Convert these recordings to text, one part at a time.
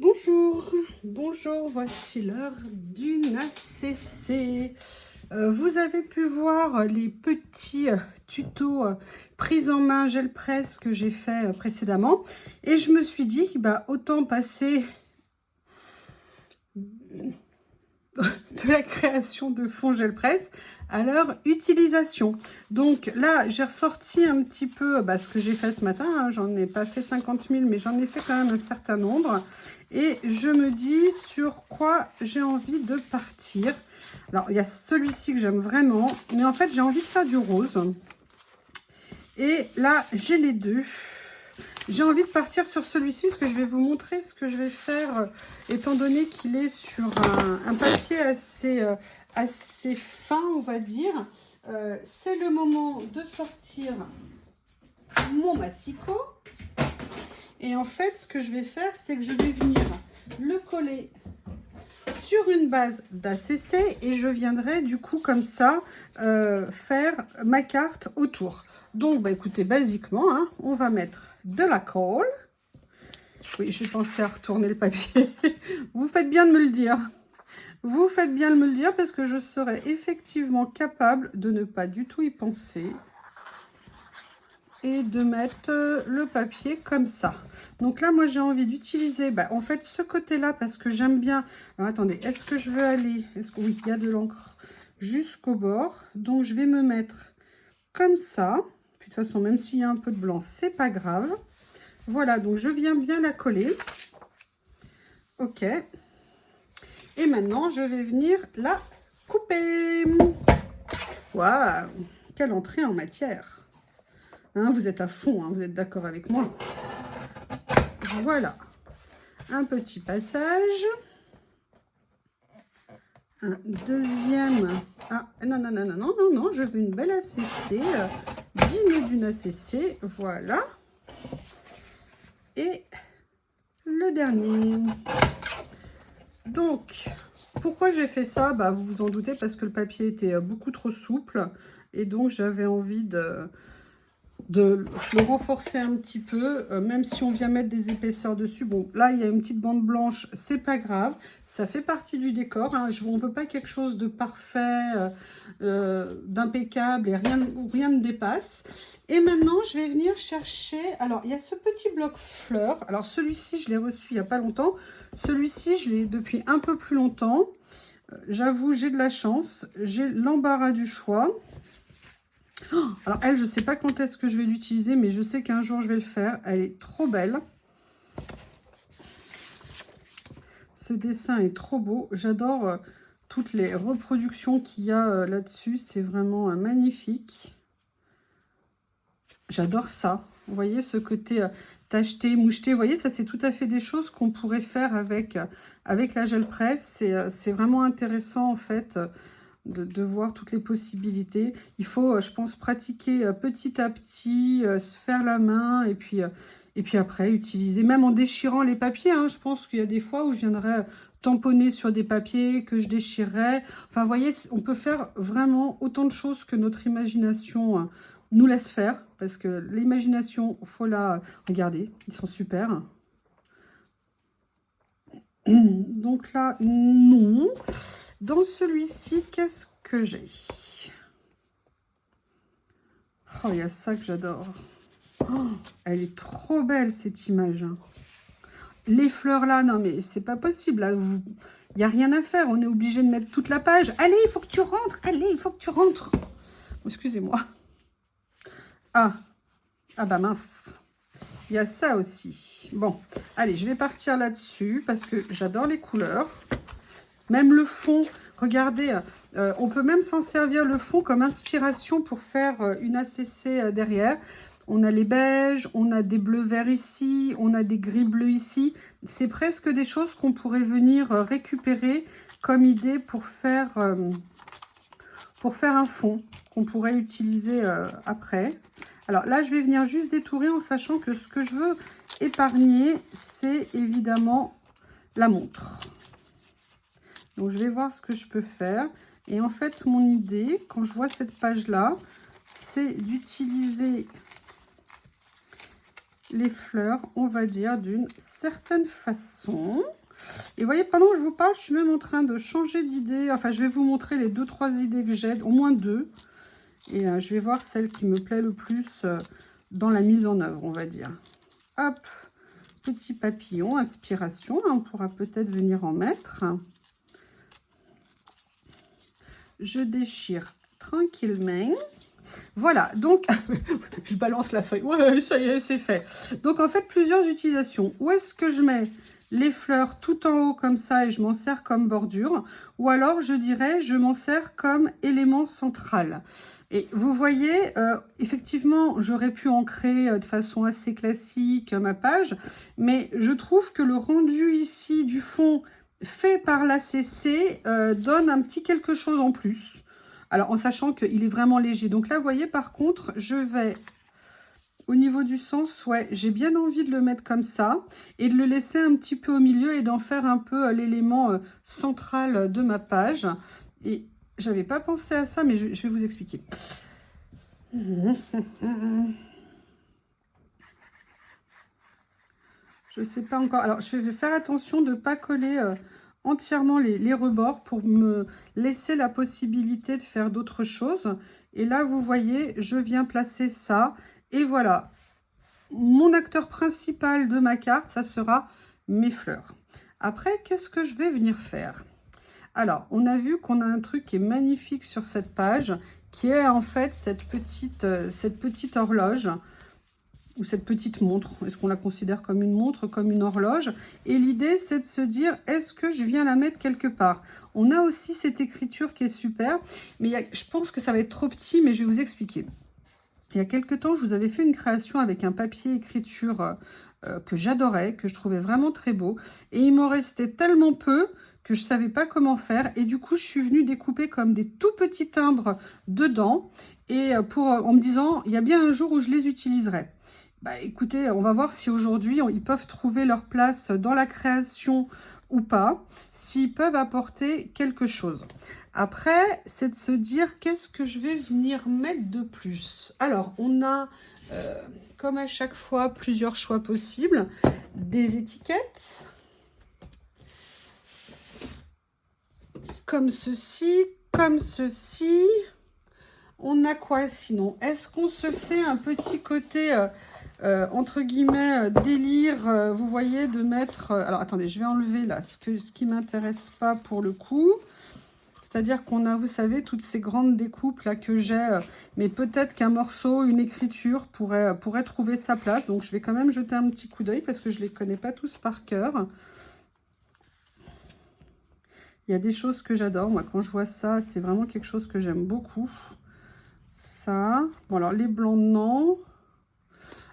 Bonjour, bonjour, voici l'heure d'une ACC. Vous avez pu voir les petits tutos prise en main gel presse que j'ai fait précédemment. Et je me suis dit, bah, autant passer de la création de fonds gel presse à leur utilisation. Donc là, j'ai ressorti un petit peu ce que j'ai fait ce matin. Hein. J'en ai pas fait 50 000, mais j'en ai fait quand même un certain nombre. Et je me dis sur quoi j'ai envie de partir. Alors, il y a celui-ci que j'aime vraiment, mais en fait, j'ai envie de faire du rose. Et là, j'ai les deux. J'ai envie de partir sur celui-ci parce que je vais vous montrer ce que je vais faire étant donné qu'il est sur un papier assez fin, on va dire. C'est le moment de sortir mon massicot. Et en fait, ce que je vais faire, c'est que je vais venir le coller sur une base d'ACC et je viendrai du coup comme ça faire ma carte autour. Donc, écoutez, basiquement, hein, on va mettre de la colle. Oui, j'ai pensé à retourner le papier. Vous faites bien de me le dire. Vous faites bien de me le dire parce que je serai effectivement capable de ne pas du tout y penser. Et de mettre le papier comme ça. Donc là, moi, j'ai envie d'utiliser en fait ce côté-là parce que j'aime bien. Alors, attendez, est-ce que je veux aller... Oui, il y a de l'encre jusqu'au bord. Donc, je vais me mettre comme ça. Puis, de toute façon, même s'il y a un peu de blanc, c'est pas grave. Voilà, donc je viens bien la coller. Ok. Et maintenant, je vais venir la couper. Waouh, quelle entrée en matière. Hein, vous êtes à fond, hein, vous êtes d'accord avec moi. Voilà, un petit passage. Un deuxième. Ah, non, non, non, non, non, non, non, je veux une belle ACC, digne d'une ACC. Voilà. Et le dernier. Donc, pourquoi j'ai fait ça? Vous vous en doutez, parce que le papier était beaucoup trop souple. Et donc, j'avais envie de le renforcer un petit peu, même si on vient mettre des épaisseurs dessus. Bon, là, il y a une petite bande blanche, c'est pas grave. Ça fait partie du décor. Hein. On ne veut pas quelque chose de parfait, d'impeccable et rien ne dépasse. Et maintenant, je vais venir chercher... Alors, il y a ce petit bloc fleur. Alors, celui-ci, je l'ai reçu il n'y a pas longtemps. Celui-ci, je l'ai depuis un peu plus longtemps. J'avoue, j'ai de la chance. J'ai l'embarras du choix. Alors elle, je ne sais pas quand est-ce que je vais l'utiliser, mais je sais qu'un jour je vais le faire. Elle est trop belle. Ce dessin est trop beau. J'adore toutes les reproductions qu'il y a là-dessus. C'est vraiment magnifique. J'adore ça. Vous voyez ce côté tacheté, moucheté. Vous voyez, ça c'est tout à fait des choses qu'on pourrait faire avec la gel presse. C'est vraiment intéressant en fait. De voir toutes les possibilités. Il faut, je pense, pratiquer petit à petit, se faire la main et puis après utiliser, même en déchirant les papiers. Hein, je pense qu'il y a des fois où je viendrais tamponner sur des papiers que je déchirerais. Enfin, vous voyez, on peut faire vraiment autant de choses que notre imagination nous laisse faire. Parce que l'imagination, il faut la... Regardez, ils sont super. Donc là, non. Dans celui-ci, qu'est-ce que j'ai? Oh, il y a ça que j'adore. Oh, elle est trop belle, cette image. Les fleurs là, non mais c'est pas possible. Il n'y a rien à faire. On est obligé de mettre toute la page. Allez, il faut que tu rentres. Allez, il faut que tu rentres. Excusez-moi. Ah, bah mince. Il y a ça aussi. Bon, allez, je vais partir là-dessus parce que j'adore les couleurs. Même le fond, regardez, on peut même s'en servir le fond comme inspiration pour faire une ACC derrière. On a les beiges, on a des bleus verts ici, on a des gris bleus ici. C'est presque des choses qu'on pourrait venir récupérer comme idée pour faire un fond qu'on pourrait utiliser après. Alors là, je vais venir juste détourer en sachant que ce que je veux épargner, c'est évidemment la montre. Donc, je vais voir ce que je peux faire. Et en fait, mon idée, quand je vois cette page-là, c'est d'utiliser les fleurs, on va dire, d'une certaine façon. Et vous voyez, pendant que je vous parle, je suis même en train de changer d'idée. Enfin, je vais vous montrer les 2-3 idées que j'ai, au moins 2. Et je vais voir celle qui me plaît le plus dans la mise en œuvre, on va dire. Hop, petit papillon, inspiration. On pourra peut-être venir en mettre. Je déchire tranquillement. Voilà, donc, je balance la feuille. Ouais, ça y est, c'est fait. Donc, en fait, plusieurs utilisations. Où est-ce que je mets les fleurs tout en haut comme ça et je m'en sers comme bordure? Ou alors, je dirais, je m'en sers comme élément central. Et vous voyez, effectivement, j'aurais pu ancrer de façon assez classique ma page, mais je trouve que le rendu ici du fond fait par l'ACC donne un petit quelque chose en plus. Alors, en sachant qu'il est vraiment léger. Donc là, vous voyez, par contre, je vais, au niveau du sens, ouais, j'ai bien envie de le mettre comme ça et de le laisser un petit peu au milieu et d'en faire un peu l'élément central de ma page. Et j'avais pas pensé à ça, mais je vais vous expliquer. Je sais pas encore. Alors, je vais faire attention de ne pas coller entièrement les rebords pour me laisser la possibilité de faire d'autres choses. Et là, vous voyez, je viens placer ça. Et voilà, mon acteur principal de ma carte, ça sera mes fleurs. Après, qu'est-ce que je vais venir faire? Alors, on a vu qu'on a un truc qui est magnifique sur cette page, qui est en fait cette petite horloge, ou cette petite montre. Est-ce qu'on la considère comme une montre, comme une horloge? Et l'idée, c'est de se dire, est-ce que je viens la mettre quelque part? On a aussi cette écriture qui est super, mais je pense que ça va être trop petit, mais je vais vous expliquer. Il y a quelques temps, je vous avais fait une création avec un papier écriture que j'adorais, que je trouvais vraiment très beau. Et il m'en restait tellement peu que je ne savais pas comment faire. Et du coup, je suis venue découper comme des tout petits timbres dedans. Et en me disant, il y a bien un jour où je les utiliserai. Bah, écoutez, on va voir si aujourd'hui, ils peuvent trouver leur place dans la création ou pas, s'ils peuvent apporter quelque chose. Après, c'est de se dire, qu'est-ce que je vais venir mettre de plus? Alors, on a, comme à chaque fois, plusieurs choix possibles. Des étiquettes, comme ceci, comme ceci. On a quoi sinon? Est-ce qu'on se fait un petit côté... entre guillemets, délire, vous voyez, de mettre... alors, attendez, je vais enlever là ce qui ne m'intéresse pas pour le coup. C'est-à-dire qu'on a, vous savez, toutes ces grandes découpes là que j'ai. Mais peut-être qu'un morceau, une écriture pourrait trouver sa place. Donc, je vais quand même jeter un petit coup d'œil parce que je ne les connais pas tous par cœur. Il y a des choses que j'adore. Moi, quand je vois ça, c'est vraiment quelque chose que j'aime beaucoup. Ça. Bon, alors, les blancs, non.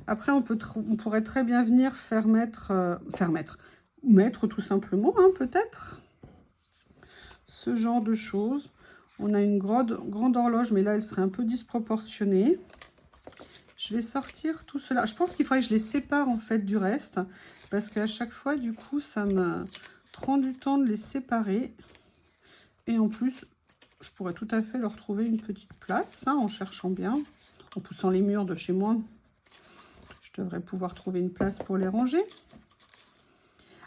Après, on pourrait très bien venir mettre tout simplement, hein, peut-être. Ce genre de choses. On a une grande horloge, mais là, elle serait un peu disproportionnée. Je vais sortir tout cela. Je pense qu'il faudrait que je les sépare, en fait, du reste. Parce qu'à chaque fois, du coup, ça me prend du temps de les séparer. Et en plus, je pourrais tout à fait leur trouver une petite place, hein, en cherchant bien. En poussant les murs de chez moi. Je devrais pouvoir trouver une place pour les ranger.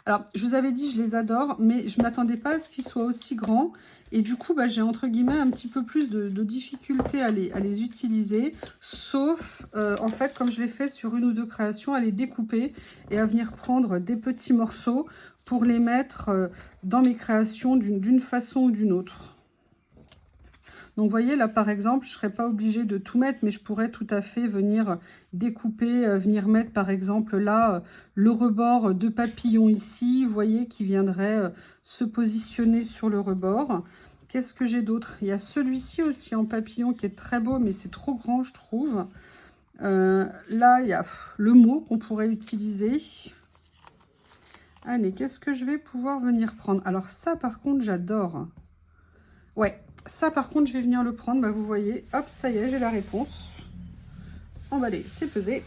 Alors, je vous avais dit, je les adore, mais je ne m'attendais pas à ce qu'ils soient aussi grands. Et du coup, bah, j'ai entre guillemets un petit peu plus de difficulté à les utiliser. Sauf, en fait, comme je l'ai fait sur une ou deux créations, à les découper et à venir prendre des petits morceaux pour les mettre dans mes créations d'une façon ou d'une autre. Donc, vous voyez, là, par exemple, je ne serais pas obligée de tout mettre, mais je pourrais tout à fait venir découper, venir mettre, par exemple, là, le rebord de papillon ici, vous voyez, qui viendrait se positionner sur le rebord. Qu'est-ce que j'ai d'autre? Il y a celui-ci aussi en papillon qui est très beau, mais c'est trop grand, je trouve. Là, il y a le mot qu'on pourrait utiliser. Allez, qu'est-ce que je vais pouvoir venir prendre? Alors ça, par contre, j'adore. Ouais. Ça, par contre, je vais venir le prendre. Bah, vous voyez, hop, ça y est, j'ai la réponse. Emballé, c'est pesé.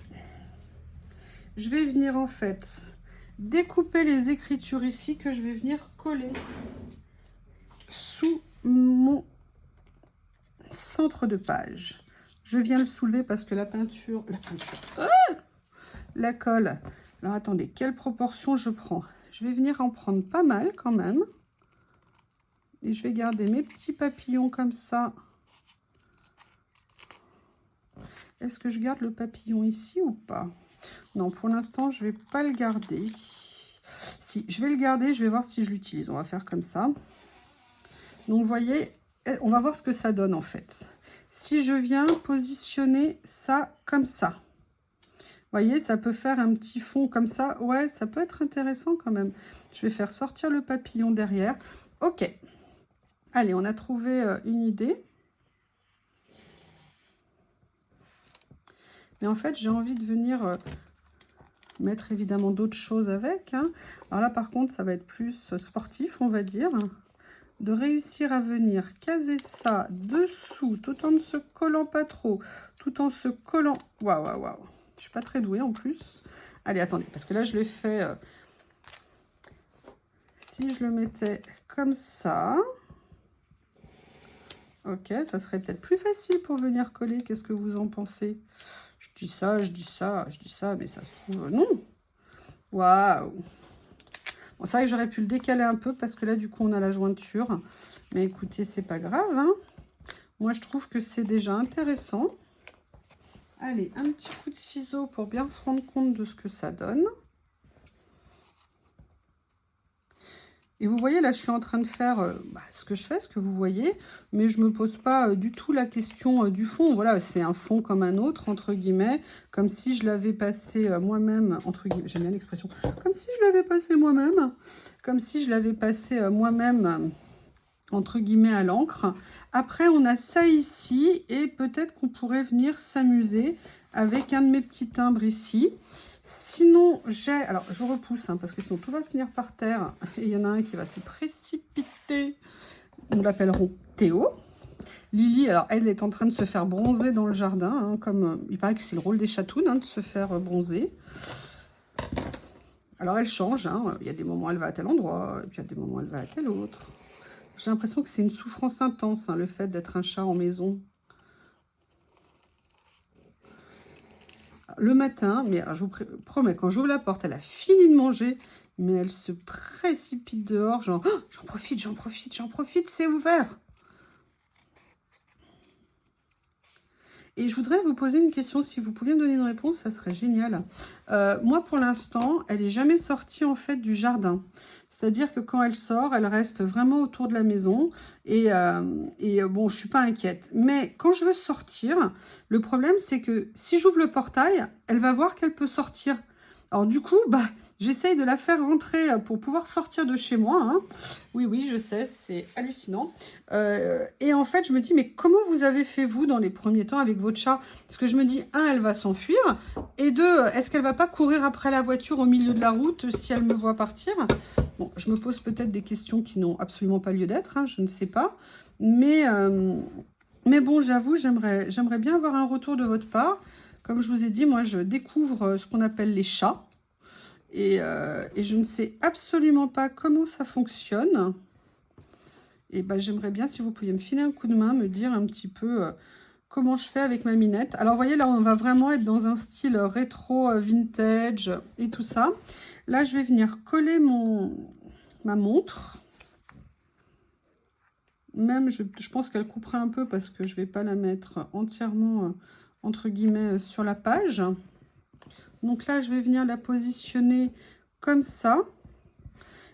Je vais venir, en fait, découper les écritures ici que je vais venir coller sous mon centre de page. Je viens le soulever parce que la peinture... la colle. Alors attendez, quelle proportion je prends? Je vais venir en prendre pas mal quand même. Et je vais garder mes petits papillons comme ça. Est-ce que je garde le papillon ici ou pas? Non, pour l'instant, je ne vais pas le garder. Si, je vais le garder, je vais voir si je l'utilise. On va faire comme ça. Donc, vous voyez, on va voir ce que ça donne en fait. Si je viens positionner ça comme ça, vous voyez, ça peut faire un petit fond comme ça. Ouais, ça peut être intéressant quand même. Je vais faire sortir le papillon derrière. Ok. Allez, on a trouvé une idée. Mais en fait, j'ai envie de venir mettre évidemment d'autres choses avec. Hein. Alors là, par contre, ça va être plus sportif, on va dire. De réussir à venir caser ça dessous, tout en ne se collant pas trop, tout en se collant... Waouh, waouh, waouh. Je suis pas très douée en plus. Allez, attendez, parce que là, je l'ai fait... Si je le mettais comme ça... Ok, ça serait peut-être plus facile pour venir coller. Qu'est-ce que vous en pensez? Je dis ça, je dis ça, je dis ça, mais ça se trouve... Non. Waouh. Bon, c'est vrai que j'aurais pu le décaler un peu parce que là, du coup, on a la jointure. Mais écoutez, c'est pas grave. Hein. Moi, je trouve que c'est déjà intéressant. Allez, un petit coup de ciseau pour bien se rendre compte de ce que ça donne. Et vous voyez, là, je suis en train de faire ce que je fais, ce que vous voyez, mais je ne me pose pas du tout la question du fond. Voilà, c'est un fond comme un autre, entre guillemets, comme si je l'avais passé moi-même, entre guillemets, j'aime bien l'expression, comme si je l'avais passé moi-même, comme si je l'avais passé moi-même, entre guillemets, à l'encre. Après, on a ça ici, et peut-être qu'on pourrait venir s'amuser avec un de mes petits timbres ici. Sinon, j'ai... Alors, je repousse, hein, parce que sinon tout va finir par terre. Et il y en a un qui va se précipiter. Nous l'appellerons Théo. Lily, alors, elle est en train de se faire bronzer dans le jardin. Hein, comme il paraît que c'est le rôle des chatounes, hein, de se faire bronzer. Alors, elle change. Hein, il y a des moments, elle va à tel endroit. Et puis, il y a des moments, elle va à tel autre. J'ai l'impression que c'est une souffrance intense, hein, le fait d'être un chat en maison. Le matin, mais je vous promets, quand j'ouvre la porte, elle a fini de manger, mais elle se précipite dehors, genre, oh, j'en profite, j'en profite, j'en profite, c'est ouvert. Et je voudrais vous poser une question, si vous pouviez me donner une réponse, ça serait génial. Moi, pour l'instant, elle n'est jamais sortie en fait du jardin. C'est-à-dire que quand elle sort, elle reste vraiment autour de la maison. Et bon, je ne suis pas inquiète. Mais quand je veux sortir, le problème, c'est que si j'ouvre le portail, elle va voir qu'elle peut sortir. Alors du coup, j'essaye de la faire rentrer pour pouvoir sortir de chez moi. Hein. Oui, oui, je sais, c'est hallucinant. Et en fait, je me dis, mais comment vous avez fait, vous, dans les premiers temps avec votre chat? Parce que je me dis, un, elle va s'enfuir. Et deux, est-ce qu'elle va pas courir après la voiture au milieu de la route si elle me voit partir? Bon, je me pose peut-être des questions qui n'ont absolument pas lieu d'être, hein, je ne sais pas. Mais bon, j'avoue, j'aimerais bien avoir un retour de votre part. Comme je vous ai dit, moi, je découvre ce qu'on appelle les chats. Et je ne sais absolument pas comment ça fonctionne. Et j'aimerais bien, si vous pouviez me filer un coup de main, me dire un petit peu comment je fais avec ma minette. Alors, vous voyez, là, on va vraiment être dans un style rétro, vintage et tout ça. Là, je vais venir coller ma montre. Même, je pense qu'elle coupera un peu parce que je ne vais pas la mettre entièrement, entre guillemets, sur la page. Donc là, je vais venir la positionner comme ça.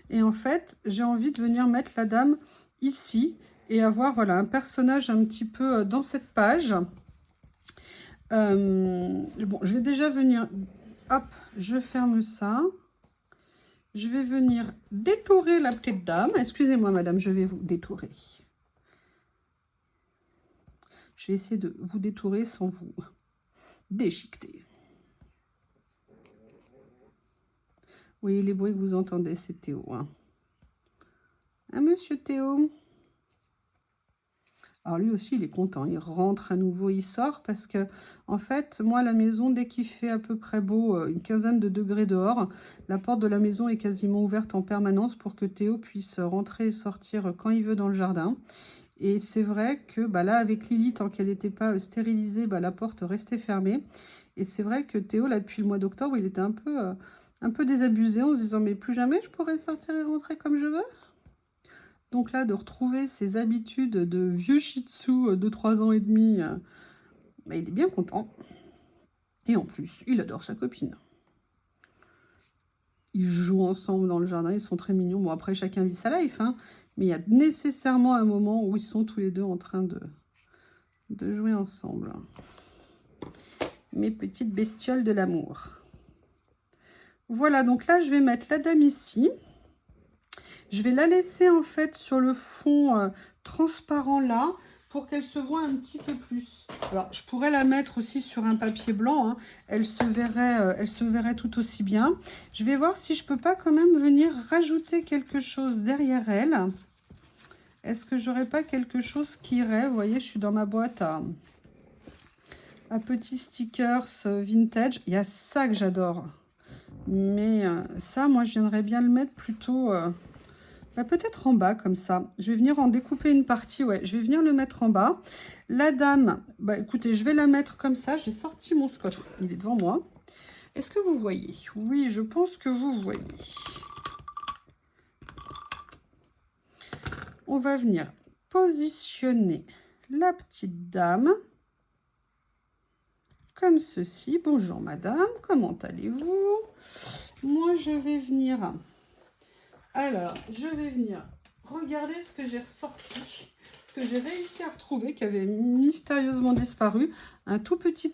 Et en fait, j'ai envie de venir mettre la dame ici et avoir voilà, un personnage un petit peu dans cette page. Bon, je vais déjà venir... Hop, je ferme ça. Je vais venir détourer la petite dame. Excusez-moi, madame, je vais vous détourer. Je vais essayer de vous détourer sans vous déchiqueter. Oui, les bruits que vous entendez, c'est Théo. Hein. Ah, monsieur Théo. Alors lui aussi, il est content. Il rentre à nouveau, il sort parce que, en fait, moi, la maison, dès qu'il fait à peu près beau, une quinzaine de degrés dehors, la porte de la maison est quasiment ouverte en permanence pour que Théo puisse rentrer et sortir quand il veut dans le jardin. Et c'est vrai que là, avec Lily, tant qu'elle n'était pas stérilisée, la porte restait fermée. Et c'est vrai que Théo, là, depuis le mois d'octobre, il était un peu désabusé en se disant, mais plus jamais je pourrais sortir et rentrer comme je veux. Donc là, de retrouver ses habitudes de vieux shih tzu de 3 ans et demi, bah, il est bien content. Et en plus, il adore sa copine. Ils jouent ensemble dans le jardin, ils sont très mignons. Bon, après, chacun vit sa life, hein, mais il y a nécessairement un moment où ils sont tous les deux en train de jouer ensemble. Mes petites bestioles de l'amour. Voilà, donc là, je vais mettre la dame ici. Je vais la laisser en fait sur le fond transparent là, pour qu'elle se voit un petit peu plus. Alors, je pourrais la mettre aussi sur un papier blanc, hein. Elle se verrait tout aussi bien. Je vais voir si je peux pas quand même venir rajouter quelque chose derrière elle. Est-ce que j'aurais pas quelque chose qui irait? Vous voyez, je suis dans ma boîte à petits stickers vintage. Il y a ça que j'adore. Mais ça, moi, je viendrais bien le mettre plutôt... bah, peut-être en bas, comme ça. Je vais venir en découper une partie. Ouais, je vais venir le mettre en bas. La dame, bah écoutez, je vais la mettre comme ça. J'ai sorti mon scotch. Il est devant moi. Est-ce que vous voyez? Oui, je pense que vous voyez. On va venir positionner la petite dame comme ceci. Bonjour madame, comment allez-vous? Moi, je vais venir... Alors, je vais venir regarder ce que j'ai ressorti, ce que j'ai réussi à retrouver, qui avait mystérieusement disparu. Un tout petit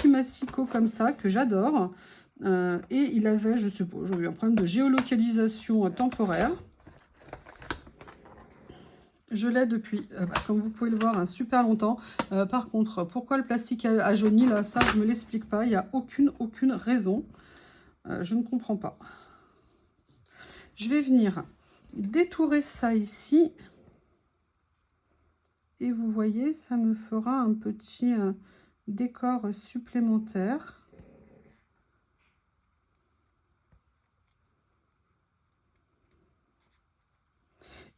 massicot comme ça, que j'adore. Et il avait, je sais pas, j'ai eu un problème de géolocalisation temporaire. Je l'ai depuis, comme vous pouvez le voir, un super longtemps. Par contre, pourquoi le plastique a jauni, là, ça, je ne me l'explique pas. Il n'y a aucune raison. Je ne comprends pas. Je vais venir détourer ça ici. Et vous voyez, ça me fera un petit décor supplémentaire.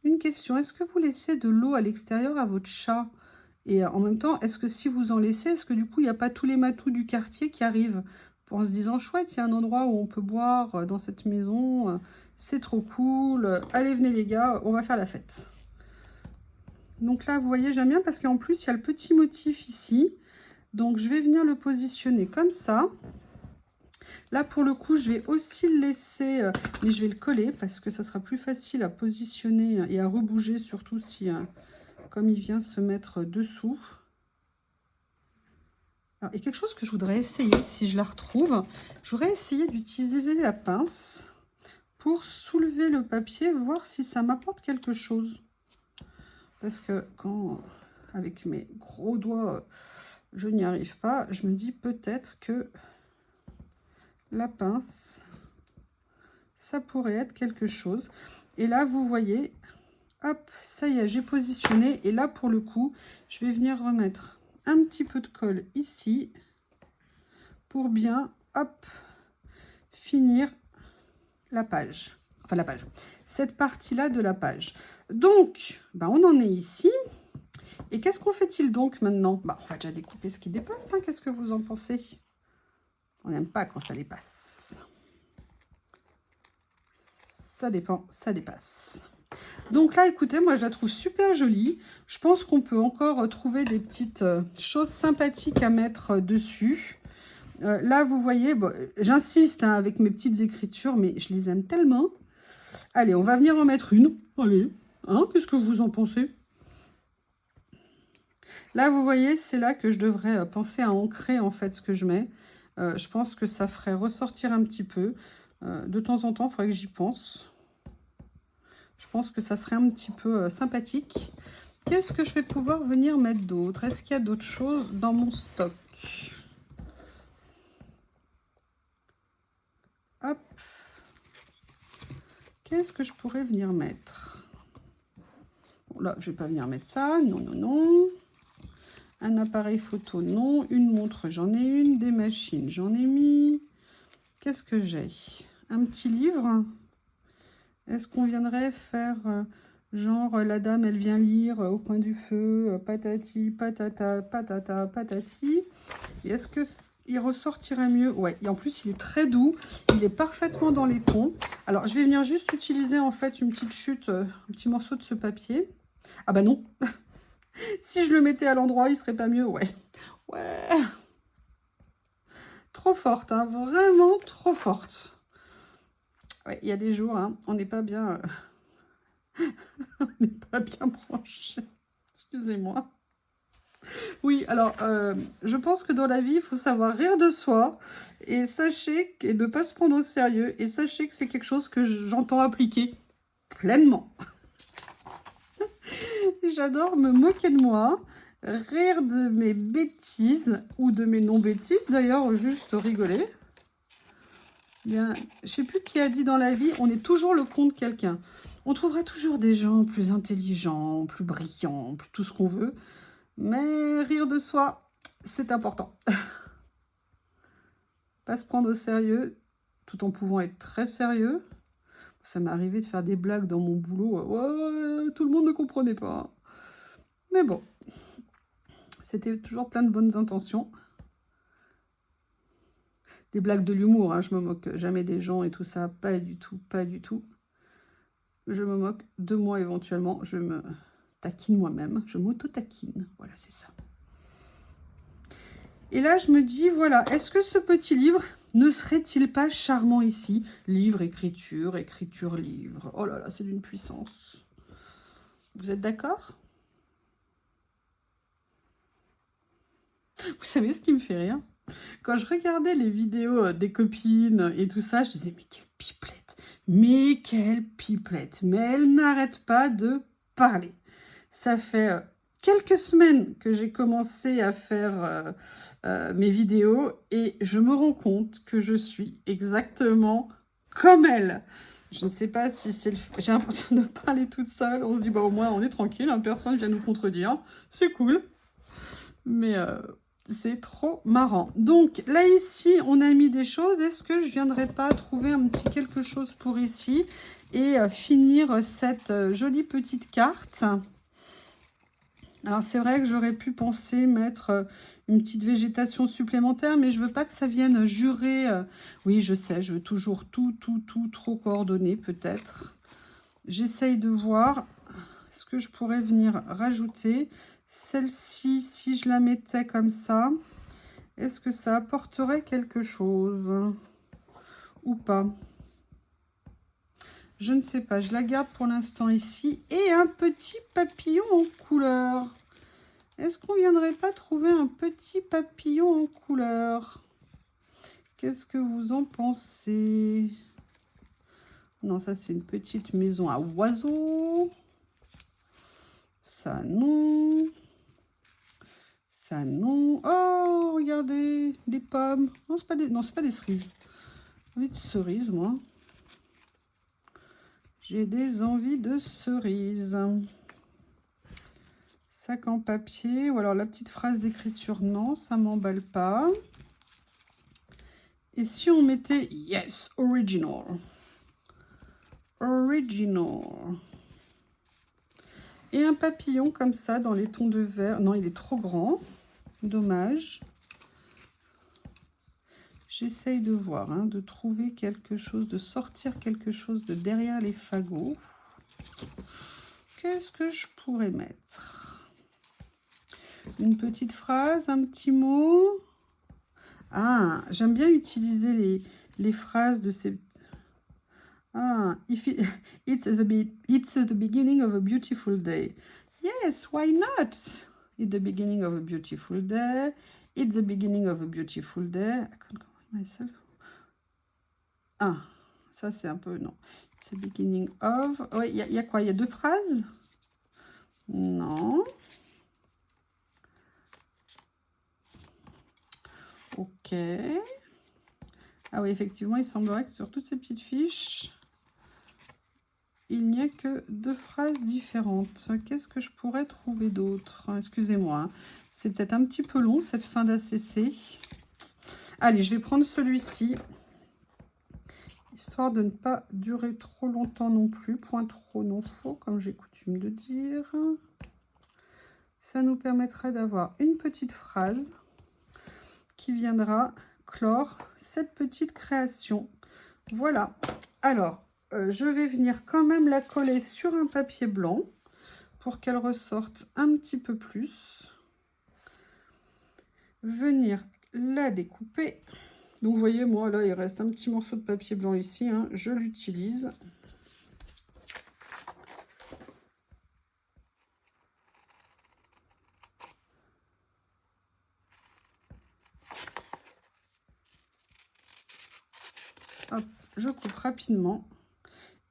Une question, est-ce que vous laissez de l'eau à l'extérieur à votre chat? Et en même temps, est-ce que si vous en laissez, est-ce que du coup, il n'y a pas tous les matous du quartier qui arrivent en se disant, chouette, il y a un endroit où on peut boire dans cette maison, c'est trop cool, allez, venez les gars, on va faire la fête. Donc là, vous voyez, j'aime bien parce qu'en plus, il y a le petit motif ici. Donc, je vais venir le positionner comme ça. Là, pour le coup, je vais aussi le laisser, mais je vais le coller parce que ça sera plus facile à positionner et à rebouger, surtout si, comme il vient se mettre dessous. Alors, et quelque chose que je voudrais essayer, si je la retrouve, je voudrais essayer d'utiliser la pince pour soulever le papier, voir si ça m'apporte quelque chose. Parce que quand, avec mes gros doigts, je n'y arrive pas, je me dis peut-être que la pince, ça pourrait être quelque chose. Et là, vous voyez, hop, ça y est, j'ai positionné. Et là, pour le coup, je vais venir remettre un petit peu de colle ici pour bien, hop, finir la page. Enfin, la page. Cette partie-là de la page. Donc, ben, on en est ici. Et qu'est-ce qu'on fait-il donc maintenant? Bah, on va déjà découper ce qui dépasse. Hein. Qu'est-ce que vous en pensez? On n'aime pas quand ça dépasse. Ça dépend, ça dépasse. Donc là, écoutez, moi, je la trouve super jolie. Je pense qu'on peut encore trouver des petites choses sympathiques à mettre dessus. Là, vous voyez, bon, j'insiste hein, avec mes petites écritures, mais je les aime tellement. Allez, on va venir en mettre une. Allez, hein, qu'est-ce que vous en pensez? Là, vous voyez, c'est là que je devrais penser à ancrer, en fait, ce que je mets. Je pense que ça ferait ressortir un petit peu. De temps en temps, il faudrait que j'y pense. Je pense que ça serait un petit peu sympathique. Qu'est-ce que je vais pouvoir venir mettre d'autre? Est-ce qu'il y a d'autres choses dans mon stock? Hop. Qu'est-ce que je pourrais venir mettre? Bon, là, je ne vais pas venir mettre ça. Non, non, non. Un appareil photo, non. Une montre, j'en ai une. Des machines, j'en ai mis. Qu'est-ce que j'ai? Un petit livre. Est-ce qu'on viendrait faire genre la dame, elle vient lire au coin du feu, patati, patata, patata, patati. Et est-ce il ressortirait mieux. Ouais, et en plus, il est très doux. Il est parfaitement dans les tons. Alors, je vais venir juste utiliser, en fait, une petite chute, un petit morceau de ce papier. Ah bah non. Si je le mettais à l'endroit, il serait pas mieux. Ouais. Ouais. Trop forte, hein. Vraiment trop forte. Ouais, il y a des jours, hein, on n'est pas bien... on n'est pas bien branché. Excusez-moi. Oui, alors, je pense que dans la vie, il faut savoir rire de soi. Et sachez et ne pas se prendre au sérieux. Et sachez que c'est quelque chose que j'entends appliquer pleinement. J'adore me moquer de moi, rire de mes bêtises, ou de mes non-bêtises d'ailleurs, juste rigoler. Je ne sais plus qui a dit dans la vie, on est toujours le con de quelqu'un. On trouvera toujours des gens plus intelligents, plus brillants, plus tout ce qu'on veut. Mais rire de soi, c'est important. Pas se prendre au sérieux, tout en pouvant être très sérieux. Ça m'est arrivé de faire des blagues dans mon boulot. Ouais, tout le monde ne comprenait pas. Mais bon, c'était toujours plein de bonnes intentions. Des blagues de l'humour, hein, je me moque jamais des gens et tout ça. Pas du tout, pas du tout. Je me moque de moi éventuellement. Je me taquine moi-même. Je m'auto-taquine. Voilà, c'est ça. Et là, je me dis, voilà, est-ce que ce petit livre ne serait-il pas charmant ici? Livre, écriture, écriture, livre. Oh là là, c'est d'une puissance. Vous êtes d'accord? Vous savez ce qui me fait rire? Quand je regardais les vidéos des copines et tout ça, je disais, mais quelle pipelette! Mais quelle pipelette! Mais elle n'arrête pas de parler. Ça fait quelques semaines que j'ai commencé à faire mes vidéos et je me rends compte que je suis exactement comme elle. Je ne sais pas si c'est le... J'ai l'impression de parler toute seule. On se dit, bah au moins on est tranquille, hein, personne vient nous contredire. C'est cool. Mais c'est trop marrant. Donc là ici, on a mis des choses. Est-ce que je viendrai pas trouver un petit quelque chose pour ici et finir cette jolie petite carte? Alors c'est vrai que j'aurais pu penser mettre une petite végétation supplémentaire, mais je veux pas que ça vienne jurer. Oui, je sais, je veux toujours tout trop coordonner peut-être. J'essaye de voir ce que je pourrais venir rajouter. Celle-ci, si je la mettais comme ça, est-ce que ça apporterait quelque chose ou pas? Je ne sais pas, je la garde pour l'instant ici. Et un petit papillon en couleur. Est-ce qu'on viendrait pas trouver un petit papillon en couleur? Qu'est-ce que vous en pensez? Non, ça c'est une petite maison à oiseaux. Ça non. Ça non. Oh, regardez, des pommes. Non, c'est pas des, non, c'est pas des cerises. J'ai envie de cerises, moi. J'ai des envies de cerises. Sac en papier. Ou alors la petite phrase d'écriture, non, ça m'emballe pas. Et si on mettait yes, original. Original. Et un papillon comme ça dans les tons de vert. Non, il est trop grand. Dommage. J'essaye de voir, hein, de trouver quelque chose, de sortir quelque chose de derrière les fagots. Qu'est-ce que je pourrais mettre? Une petite phrase, un petit mot. Ah, j'aime bien utiliser les phrases de ces... Ah, it's the beginning of a beautiful day. Yes, why not? It's the beginning of a beautiful day. It's the beginning of a beautiful day. I can't cover myself. Ah, ça c'est un peu... Non. It's the beginning of... Oui, il y a quoi? Il y a deux phrases? Non. Ok. Ah oui, effectivement, il semblerait que sur toutes ces petites fiches, il n'y a que deux phrases différentes. Qu'est-ce que je pourrais trouver d'autre? Excusez-moi, hein. C'est peut-être un petit peu long, cette fin d'ACC. Allez, je vais prendre celui-ci, histoire de ne pas durer trop longtemps non plus. Point trop non faux, comme j'ai coutume de dire. Ça nous permettrait d'avoir une petite phrase qui viendra clore cette petite création. Voilà. Alors, je vais venir quand même la coller sur un papier blanc pour qu'elle ressorte un petit peu plus. Venir la découper. Donc, vous voyez, moi, là, il reste un petit morceau de papier blanc ici. Hein, je l'utilise. Hop, je coupe rapidement.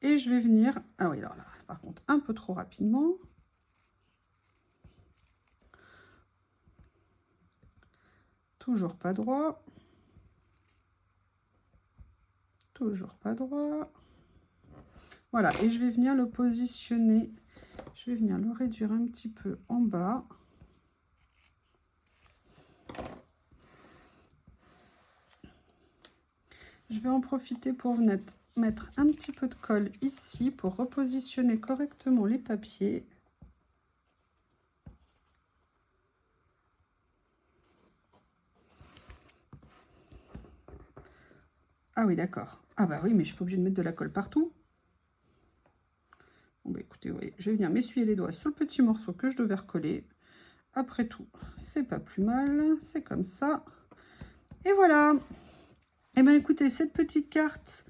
Et je vais venir... Ah oui, alors là, par contre, un peu trop rapidement. Toujours pas droit. Toujours pas droit. Voilà, et je vais venir le positionner. Je vais venir le réduire un petit peu en bas. Je vais en profiter pour mettre un petit peu de colle ici pour repositionner correctement les papiers. Ah oui, d'accord. Ah bah oui, mais je suis pas obligée de mettre de la colle partout. Bon bah écoutez, vous voyez, je vais venir m'essuyer les doigts sur le petit morceau que je devais recoller. Après tout, c'est pas plus mal, c'est comme ça. Et voilà. Et ben écoutez, cette petite carte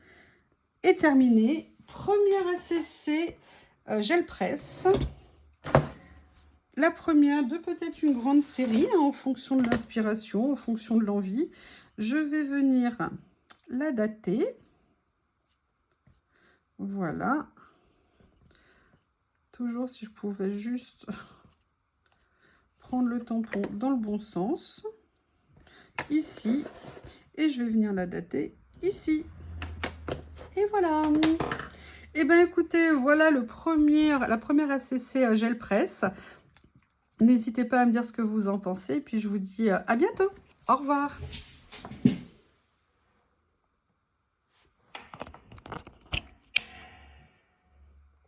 est terminée. Première ACC gel presse. La première de peut-être une grande série, hein, en fonction de l'inspiration, en fonction de l'envie. Je vais venir la dater. Voilà. Toujours si je pouvais juste prendre le tampon dans le bon sens. Ici. Et je vais venir la dater ici. Et voilà. Et bien écoutez, voilà la première ACC gel presse. N'hésitez pas à me dire ce que vous en pensez. Et puis je vous dis à bientôt. Au revoir.